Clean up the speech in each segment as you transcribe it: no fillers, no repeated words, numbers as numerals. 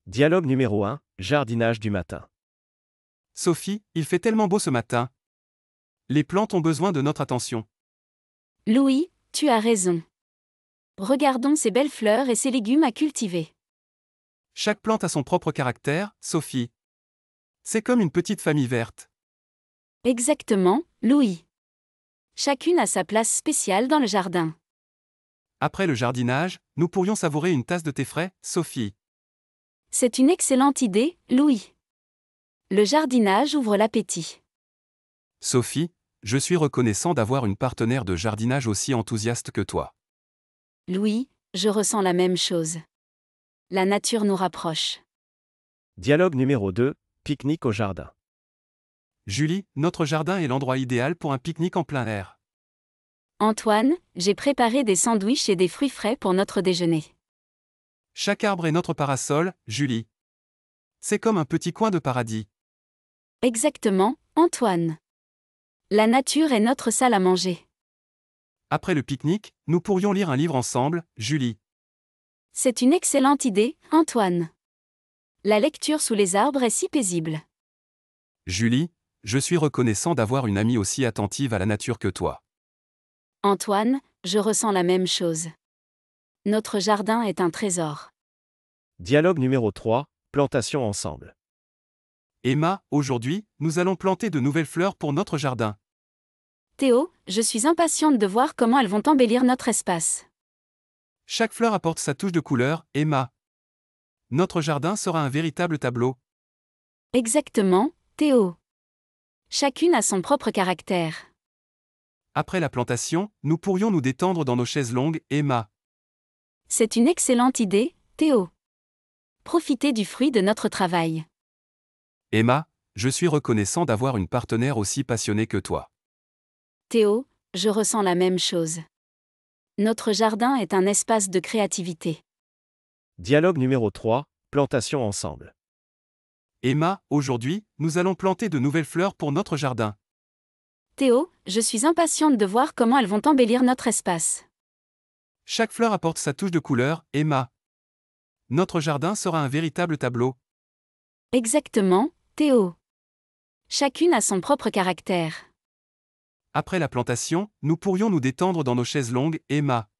Dialogue numéro 1, jardinage du matin. Sophie, il fait tellement beau ce matin. Les plantes ont besoin de notre attention. Louis, tu as raison. Regardons ces belles fleurs et ces légumes à cultiver. Chaque plante a son propre caractère, Sophie. C'est comme une petite famille verte. Exactement, Louis. Chacune a sa place spéciale dans le jardin. Après le jardinage, nous pourrions savourer une tasse de thé frais, Sophie. C'est une excellente idée, Louis. Le jardinage ouvre l'appétit. Sophie, je suis reconnaissant d'avoir une partenaire de jardinage aussi enthousiaste que toi. Louis, je ressens la même chose. La nature nous rapproche. Dialogue numéro 2, pique-nique au jardin. Julie, notre jardin est l'endroit idéal pour un pique-nique en plein air. Antoine, j'ai préparé des sandwichs et des fruits frais pour notre déjeuner. Chaque arbre est notre parasol, Julie. C'est comme un petit coin de paradis. Exactement, Antoine. La nature est notre salle à manger. Après le pique-nique, nous pourrions lire un livre ensemble, Julie. C'est une excellente idée, Antoine. La lecture sous les arbres est si paisible. Julie, je suis reconnaissant d'avoir une amie aussi attentive à la nature que toi. Antoine, je ressens la même chose. Notre jardin est un trésor. Dialogue numéro 3, plantation ensemble. Emma, aujourd'hui, nous allons planter de nouvelles fleurs pour notre jardin. Théo, je suis impatiente de voir comment elles vont embellir notre espace. Chaque fleur apporte sa touche de couleur, Emma. Notre jardin sera un véritable tableau. Exactement, Théo. Chacune a son propre caractère. Après la plantation, nous pourrions nous détendre dans nos chaises longues, Emma. C'est une excellente idée, Théo. Profitez du fruit de notre travail. Emma, je suis reconnaissant d'avoir une partenaire aussi passionnée que toi. Théo, je ressens la même chose. Notre jardin est un espace de créativité. Dialogue numéro 3, plantation ensemble. Emma, aujourd'hui, nous allons planter de nouvelles fleurs pour notre jardin. Théo, je suis impatiente de voir comment elles vont embellir notre espace. Chaque fleur apporte sa touche de couleur, Emma. Notre jardin sera un véritable tableau. Exactement, Théo. Chacune a son propre caractère. Après la plantation, nous pourrions nous détendre dans nos chaises longues, Emma.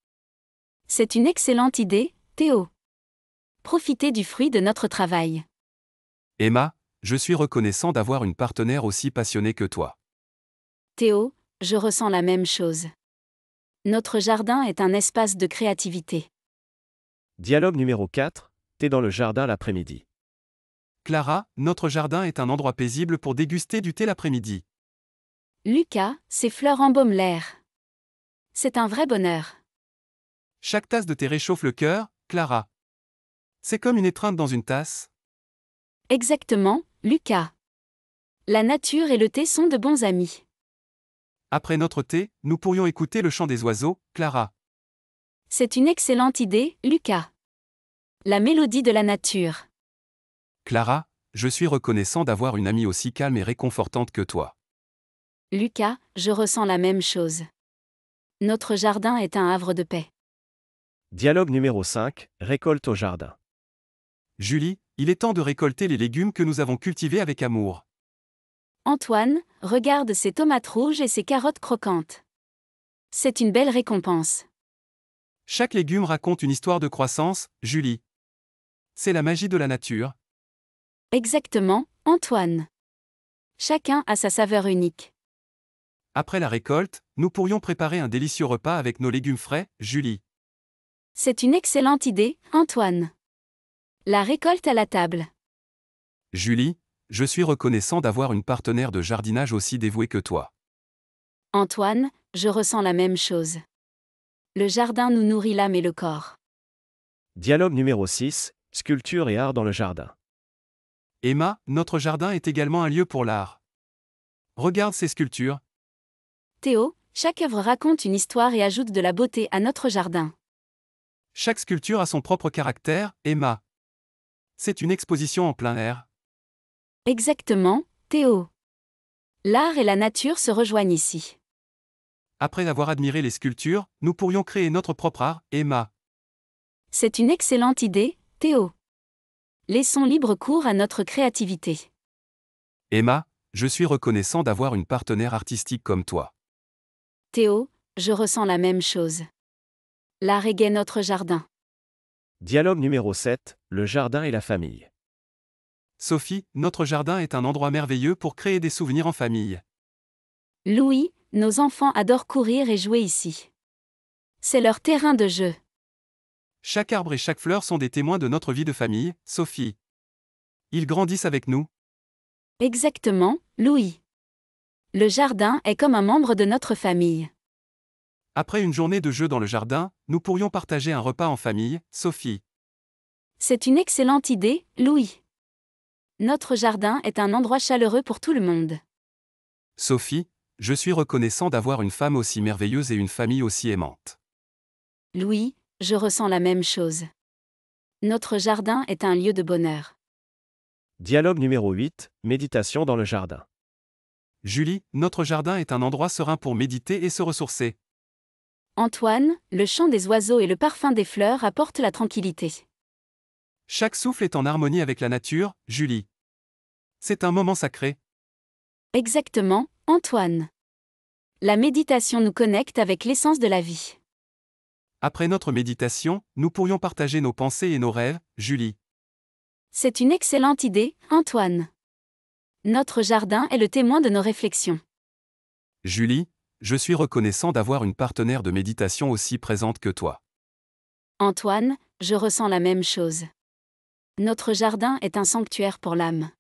C'est une excellente idée, Théo. Profitez du fruit de notre travail. Emma, je suis reconnaissant d'avoir une partenaire aussi passionnée que toi. Théo, je ressens la même chose. Notre jardin est un espace de créativité. Dialogue numéro 4, thé dans le jardin l'après-midi. Clara, notre jardin est un endroit paisible pour déguster du thé l'après-midi. Lucas, ces fleurs embaument l'air. C'est un vrai bonheur. Chaque tasse de thé réchauffe le cœur, Clara. C'est comme une étreinte dans une tasse. Exactement, Lucas. La nature et le thé sont de bons amis. Après notre thé, nous pourrions écouter le chant des oiseaux, Clara. C'est une excellente idée, Lucas. La mélodie de la nature. Clara, je suis reconnaissant d'avoir une amie aussi calme et réconfortante que toi. Lucas, je ressens la même chose. Notre jardin est un havre de paix. Dialogue numéro 5, récolte au jardin. Julie, il est temps de récolter les légumes que nous avons cultivés avec amour. Antoine, regarde ces tomates rouges et ces carottes croquantes. C'est une belle récompense. Chaque légume raconte une histoire de croissance, Julie. C'est la magie de la nature. Exactement, Antoine. Chacun a sa saveur unique. Après la récolte, nous pourrions préparer un délicieux repas avec nos légumes frais, Julie. C'est une excellente idée, Antoine. La récolte à la table. Julie, je suis reconnaissant d'avoir une partenaire de jardinage aussi dévouée que toi. Antoine, je ressens la même chose. Le jardin nous nourrit l'âme et le corps. Dialogue numéro 6, sculpture et art dans le jardin. Emma, notre jardin est également un lieu pour l'art. Regarde ces sculptures. Théo, chaque œuvre raconte une histoire et ajoute de la beauté à notre jardin. Chaque sculpture a son propre caractère, Emma. C'est une exposition en plein air. Exactement, Théo. L'art et la nature se rejoignent ici. Après avoir admiré les sculptures, nous pourrions créer notre propre art, Emma. C'est une excellente idée, Théo. Laissons libre cours à notre créativité. Emma, je suis reconnaissant d'avoir une partenaire artistique comme toi. Théo, je ressens la même chose. L'art égaye notre jardin. Dialogue numéro 7, le jardin et la famille. Sophie, notre jardin est un endroit merveilleux pour créer des souvenirs en famille. Louis, nos enfants adorent courir et jouer ici. C'est leur terrain de jeu. Chaque arbre et chaque fleur sont des témoins de notre vie de famille, Sophie. Ils grandissent avec nous. Exactement, Louis. Le jardin est comme un membre de notre famille. Après une journée de jeu dans le jardin, nous pourrions partager un repas en famille, Sophie. C'est une excellente idée, Louis. Notre jardin est un endroit chaleureux pour tout le monde. Sophie, je suis reconnaissant d'avoir une femme aussi merveilleuse et une famille aussi aimante. Louis, je ressens la même chose. Notre jardin est un lieu de bonheur. Dialogue numéro 8, méditation dans le jardin. Julie, notre jardin est un endroit serein pour méditer et se ressourcer. Antoine, le chant des oiseaux et le parfum des fleurs apportent la tranquillité. Chaque souffle est en harmonie avec la nature, Julie. C'est un moment sacré. Exactement, Antoine. La méditation nous connecte avec l'essence de la vie. Après notre méditation, nous pourrions partager nos pensées et nos rêves, Julie. C'est une excellente idée, Antoine. Notre jardin est le témoin de nos réflexions. Julie, je suis reconnaissant d'avoir une partenaire de méditation aussi présente que toi. Antoine, je ressens la même chose. Notre jardin est un sanctuaire pour l'âme.